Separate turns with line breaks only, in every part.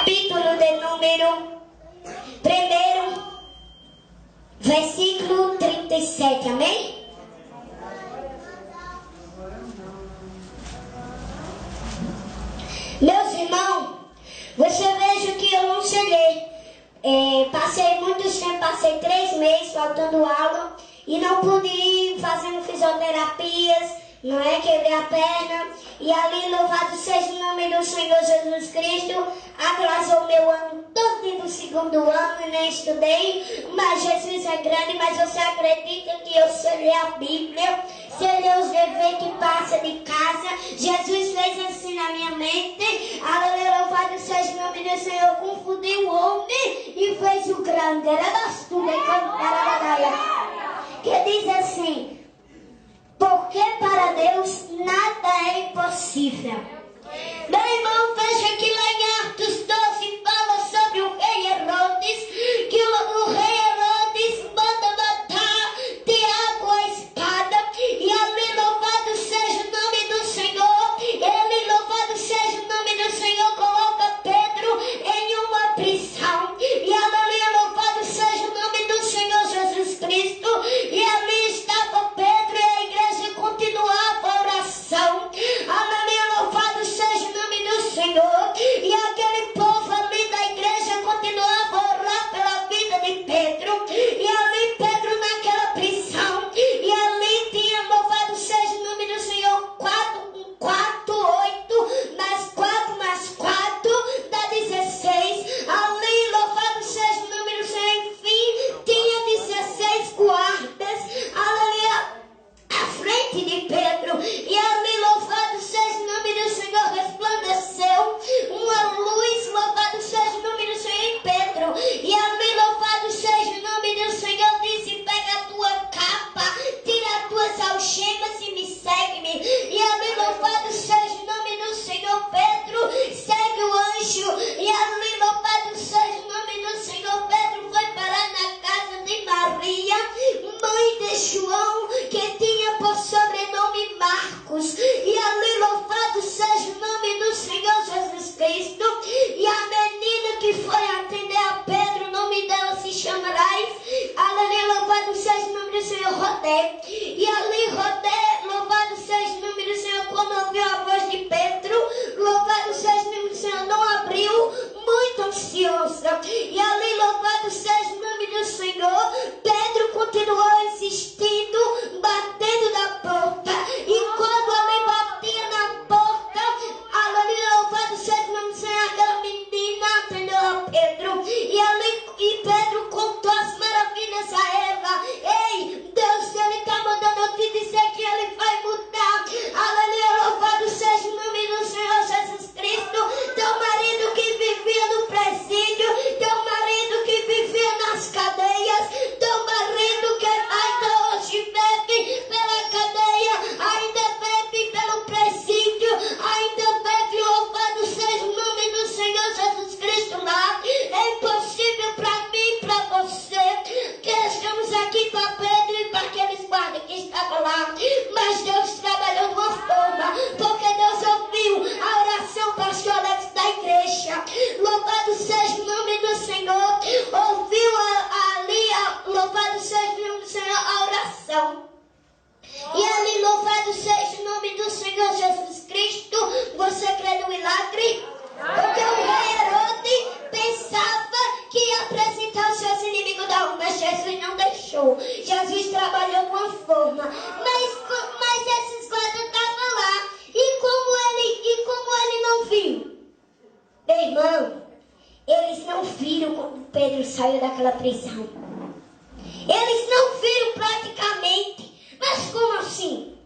capítulo de número 1, versículo 37, amém? Meus irmãos, você veja que eu não cheguei. Passei muito tempo, passei 3 meses faltando aula e não pude ir fazendo fisioterapias, não é? Quebrei a perna. E ali, louvado seja o nome do Senhor Jesus Cristo, atrasou meu ano todo do 2º ano, nem estudei, mas Jesus é grande. Mas você acredita que eu sei ler a Bíblia, sei ler os deveres que passa de casa? Jesus fez assim na minha mente, aleluia, louvado seja o nome do Senhor, confundiu o homem e fez o grande, era bastante cantar, que diz assim: porque para Deus nada é impossível. Meu irmão, veja que lá em Atos 12 fala sobre o rei Herodes, que o rei Herodes manda matar Tiago a espada, e ali, louvado seja o nome do Senhor, ele, louvado seja o nome do Senhor, coloca Pedro em uma prisão, e ali, louvado seja o nome do Senhor Jesus Cristo, e ali estava Pedro, e a igreja continuava a oração, aleluia, louvado seja o nome do Senhor, e aquele povo ali da igreja continuava a orar pela vida de Pedro, e ali Pedro naquela prisão, e ali tinha, louvado seja o nome do Senhor, 8, mais 4 mais 4, dá 16, ali, louvado seja o nome do Senhor, enfim, tinha 16 guardas, aleluia, à frente de Pedro, e ali, louvado seja o nome do Senhor, resplandeceu uma luz, louvado seja o nome do Senhor, em Pedro, e ali, louvado seja o nome do Senhor, disse: pega a tua capa, tira as tuas algemas e me segue-me, e ali, louvado seja o nome do Senhor, Pedro segue o anjo, e ali, louvado seja o nome do Senhor, Pedro foi parar na casa de Maria, mãe de João, que tinha por sobrenome Marcos, e ali, louvado seja o nome do Senhor Jesus Cristo, e a menina que foi atender a Pedro, o nome dela se chama Rais, aleluia, louvado seja o nome do Senhor, Rodé, e ali Rodé, louvado seja o nome do Senhor, quando ouviu a voz de Pedro, louvado seja o nome do Senhor, não abriu, muito ansiosa, e ali, louvado seja o nome do Senhor, Pedro continuou insistindo, batendo na porta, e quando ali batia na porta, aleluia, louvado seja o nome do Senhor, aquela menina atendeu a Pedro, e Pedro contou as maravilhas a Eva. Ei, Deus, ele está mandando eu te dizer que ele vai mudar, aleluia, louvado seja o nome do Senhor Jesus Cristo. Teu marido que vivia no presídio, teu marido que vivia nas cadeias, teu marido que ainda hoje bebe pela cadeia, ainda bebe pelo presídio, ainda bebe, louvado seja o nome do Senhor Jesus Cristo lá. É impossível para mim e para você, que estamos aqui para Pedro e para aqueles guardas que estavam lá, mas Deus trabalhou de uma forma, porque Deus ouviu a oração pastor Alex da igreja, louvado seja o nome do Senhor, ouviu louvado seja o nome do Senhor, a oração, e ali, louvado seja o nome do Senhor Jesus Cristo. Você crê no milagre? Porque o rei Herodes pensava que ia apresentar os seus inimigos da rua, mas Jesus não deixou. Jesus trabalhou de uma forma, mas esses guardas estavam lá, e como ele não viu, meu irmão, eles não viram quando Pedro saiu daquela prisão, eles não viram praticamente. Mas como assim?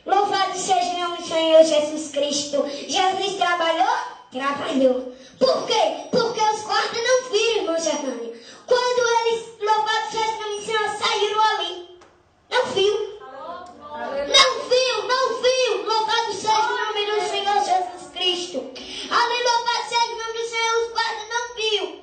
Louvado seja o nome do Senhor Jesus Cristo. Jesus trabalhou? Trabalhou. Por quê? Porque os guardas não viram, irmão Germânio. Quando eles, louvado seja o nome do Senhor, saíram ali, não viu. Não viu. Louvado seja o nome do Senhor Jesus Cristo. Ali, louvado seja o nome do Senhor, os guardas não viu.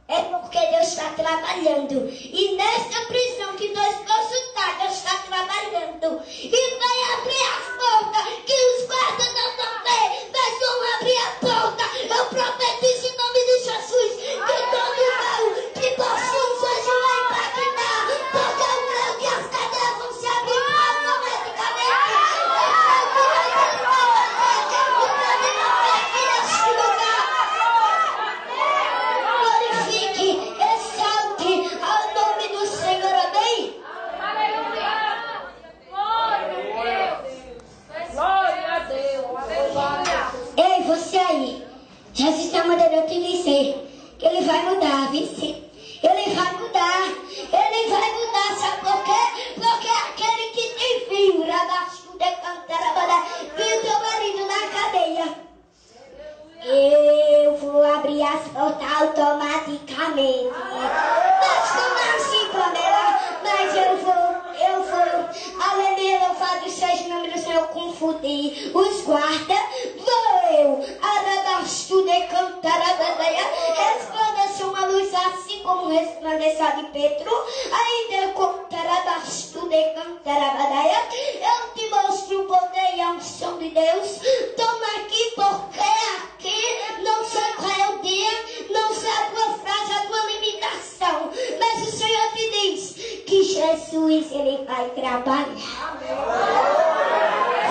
É porque Deus está trabalhando. E nesta prisão que nós consultamos, Deus está trabalhando. E vai abrir as portas que os guardas não vão ver, mas vão abrir a porta. Eu profetizo em nome mandando eu te dizer que ele vai mudar, vice. Ele vai mudar. Ele vai mudar, sabe por quê? Porque aquele que te viu, Rabastu de Cantarabada, viu teu marido na cadeia. Eu vou abrir as portas automaticamente. Mas como assim, Pamela? Mas eu vou, aleluia, louvado seja o nome do Senhor, confundir os guardas. Vou eu, Arabastu de Cantarabadaia, resplandecer uma luz assim como resplandeceu a de Pedro. Ainda Cantarabastu de Cantarabadaia, eu te mostro o poder e a unção de Deus. Toma aqui, porque aqui não sei qual é o dia, não sei a tua frase, a tua limitação, mas o Senhor te diz que Jesus, ele vai trabalhar.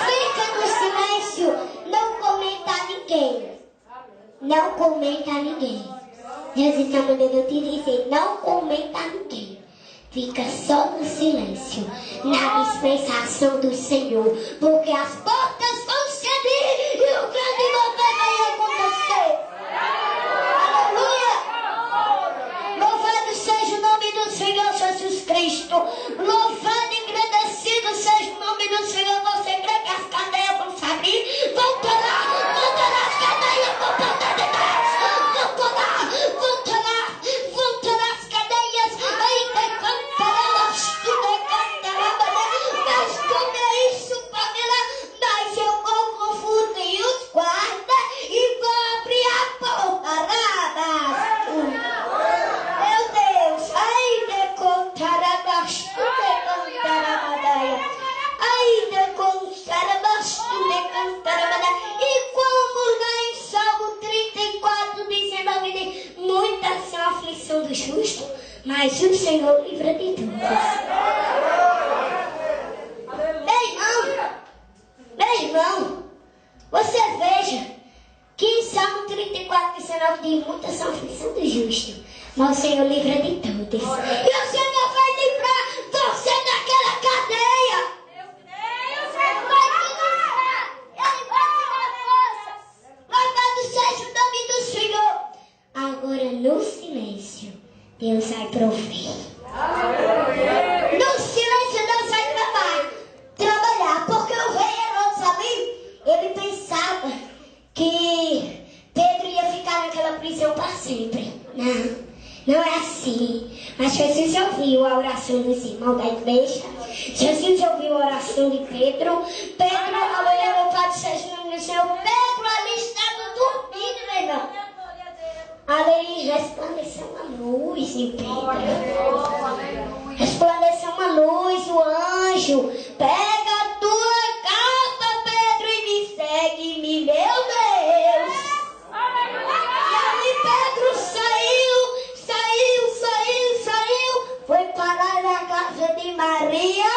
Fica no silêncio, não comenta a ninguém. Não comenta a ninguém. Deus está mandando te dizer, não comenta a ninguém. Fica só no silêncio, na dispensação do Senhor, porque as portas vão se abrir e o grande mover vai acontecer. Aleluia! Louvado seja o nome do Senhor Jesus Cristo. Louvado e agradecido seja o nome do Senhor. Você crê que as cadeias vão se abrir? Vão torar as cadeias com o poder de Deus. Vão torar as cadeias. Ainda cantarás, tu me cantarás. Mas como é isso, Pamela? Mas eu vou confundir os guardas e vou abrir a porta. Meu Deus, ainda contarás, tu me cantarás. Ainda contarás, tu me cantarás. E como lá em Salmo 34, 19, diz, muitas são a aflição do justo, mas o Senhor livra de todas. Meu irmão, você veja que em Salmo 34, 19 diz, muitas são a aflição do justo, mas o Senhor livra de todas. E o Senhor vai livrar você daquela cadeia. Louvado seja o nome do Senhor. Agora no silêncio, Deus vai prover. No silêncio, Deus vai trabalhar. Porque o rei Herodes ali, ele pensava que Pedro ia ficar naquela prisão para sempre. Não é assim. Mas Jesus ouviu a oração dos irmãos da igreja. Jesus ouviu a oração de Pedro. Pedro, aleluia, louvado seja o nome do Senhor. Pedro ali estava dormindo, meu irmão. Ali resplandeceu uma luz em Pedro. Resplandeceu uma luz, o anjo. Pega a tua capa, Pedro, e me segue-me, meu Deus. E ali Pedro saiu, foi parar na casa de Maria,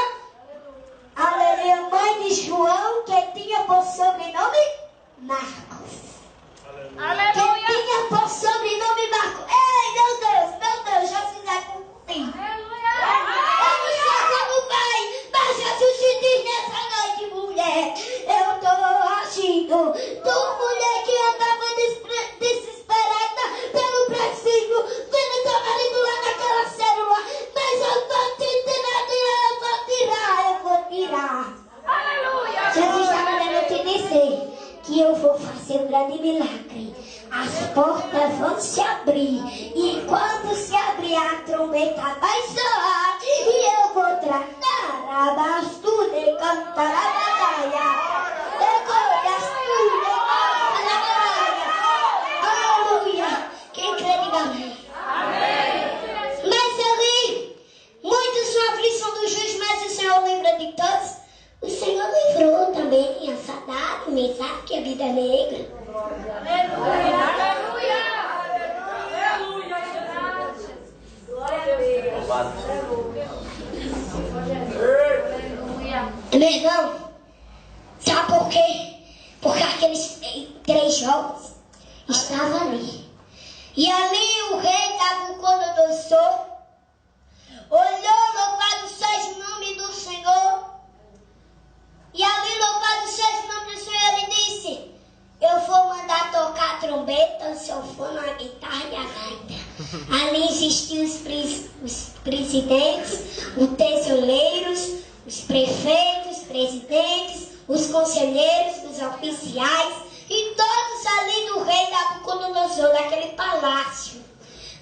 aleluia, mãe de João, que tinha por sobrenome Marcos. Aleluia. Que tinha por sobrenome Marcos. Ei, meu Deus, já fizeram confundir. Eu não sei como vai, mas Jesus te diz nessa noite, mulher, eu tô agindo. Tu, mulher que andava desesperada pelo preciso, vendo teu marido lá naquela célula, mas eu tô te tirando, eu vou tirar. Aleluia. Jesus está mandando te dizer que eu vou fazer um grande milagre. As portas vão se abrir. E quando se abrir, a trombeta vai soar. E eu vou tratar a bastu de cantar a batalha. Aleluia. Quem crê, diga amém. Mas ali, muitos são a aflição do juiz, mas o Senhor livra de todos. O Senhor livrou também a Sadraque, Mesaque e a vida negra. Aleluia! Aleluia! Aleluia! Glória a Deus! Aleluia! Meu irmão, sabe por quê? Porque aqueles 3 jovens estavam ali. E ali o rei Nabucodonosor olhou, louvado seja o nome do Senhor. E ali, louvado seja o nome do Senhor, ele disse: eu vou mandar tocar a trombeta, o sanfona, a guitarra e a gaita. Ali existiam os presidentes, os tesoureiros, os prefeitos, presidentes, os conselheiros, os oficiais e todos ali do rei Nabucodonosor, daquele palácio.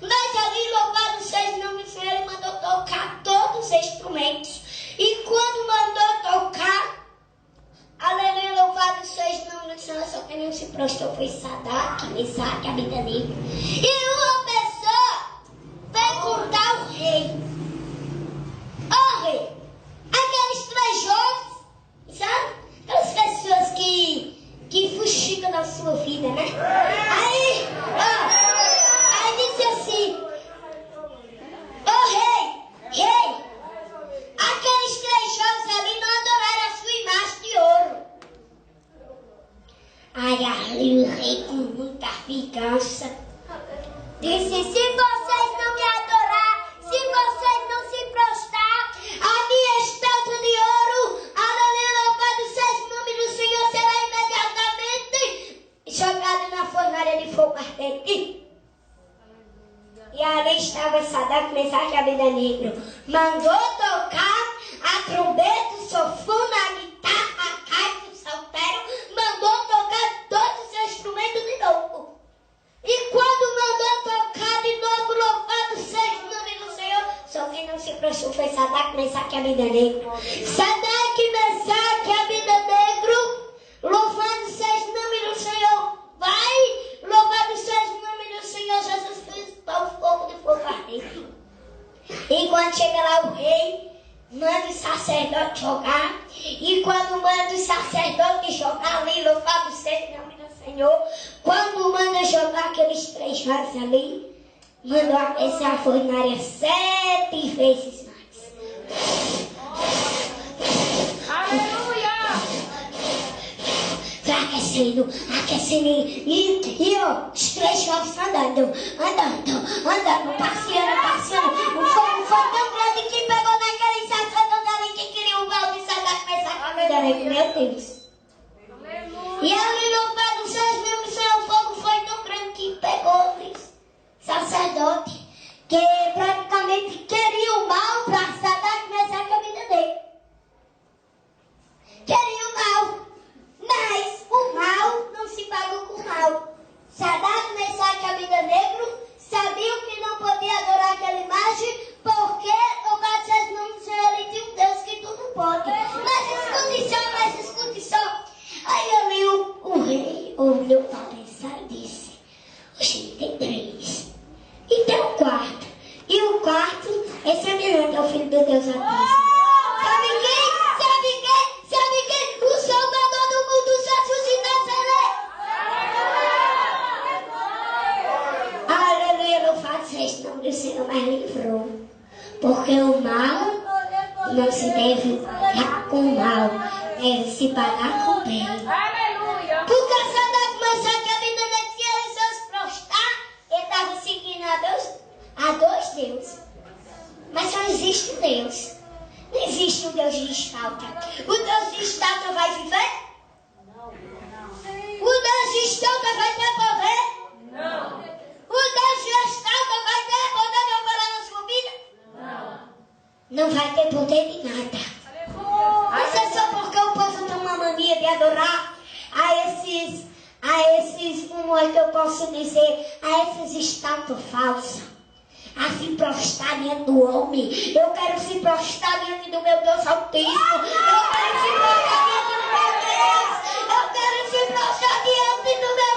Mas ali, louvado seja o nome do Senhor, ele mandou tocar todos os instrumentos. E quando mandou tocar, aleluia, louvado seja o nome do Senhor, só que não se prostou foi Sadraque, Mesaque, Abednego. E uma pessoa veio contar ao rei. Ó rei, aqueles três jovens, sabe? Aquelas pessoas que fuxicam da sua vida, né? Aí disse assim, ô rei, aqueles três jovens ali não adoraram a sua imagem de ouro. Aí ali o rei com muita vingança disse, se vocês não me adorar, se vocês não se prostrar, a minha estátua de ouro, aleluia, louvado seja o nome do Senhor, será imediatamente jogada na fornalha de fogo ardente. E ali estava Sadraque, Mesaque e Abednego. Mandou tocar a trombeta, o sanfona, a guitarra, a gaita, o saltério. Mandou tocar todos os instrumentos de novo. E quando mandou tocar de novo, louvado seja o nome do Senhor, só quem não se prostrou foi Sadraque, Mesaque e Abednego. Sadraque, Mesaque e Abednego, louvado seja o nome do Senhor. Vai, louvado seja o nome do Senhor Jesus Cristo, para o fogo de fogo ardente. E quando chega lá o rei, manda o sacerdote jogar. E quando manda o sacerdote jogar ali, louvado seja o nome do Senhor, quando manda jogar aqueles três vasos ali, mandou aquecer a fornalha 7 vezes mais.
Aleluia!
Aquecendo, e ó, os três jovens andando, passeando. O fogo foi tão grande que pegou naquele sacerdote ali que queria o balde de Sadraque, Mesaque e Abednego. Meu Deus. E ali, louvado seja o nome do Senhor, o fogo foi tão grande que pegou o sacerdote, que praticamente queria o mal para Sadraque, Mesaque e Abednego. Queria o mal. Mas o mal não se pagou com mal. Sadraque, Mesaque e Abednego sabiam que não podia adorar aquela imagem, porque louvado seja o nome do Senhor, ele tinha um Deus que tudo pode. Mas escute só. Aí ali o rei olhou para pensar e disse, oxe, tem 3. E tem um quarto. E o quarto é semelhante ao Filho do Deus Altíssimo. Sabe quem? O Salvador do mundo já suscitou. Aleluia, louvado seja o nome do Senhor, mas livrou. Porque o mal não se deve pagar com mal, deve se pagar com bem.
Aleluia!
Porque Sadraque, Mesaque e Abednego, se eles se prostrar, ele estava seguindo a dois deuses. Mas só existe um Deus. Não existe um Deus de estátua. O Deus de estátua vai viver? Não. O Deus de estátua vai ter poder?
Não.
O Deus de estátua vai ter poder de operar na sua vida? Não vai ter poder de nada. Mas é só porque o povo tem uma mania de adorar a esses, como é que eu posso dizer, a essas estátuas falsas. A se prostrar diante do homem. Eu quero se prostrar diante do meu Deus Altíssimo. Eu quero se prostrar diante do meu Deus. Eu quero se prostrar diante do meu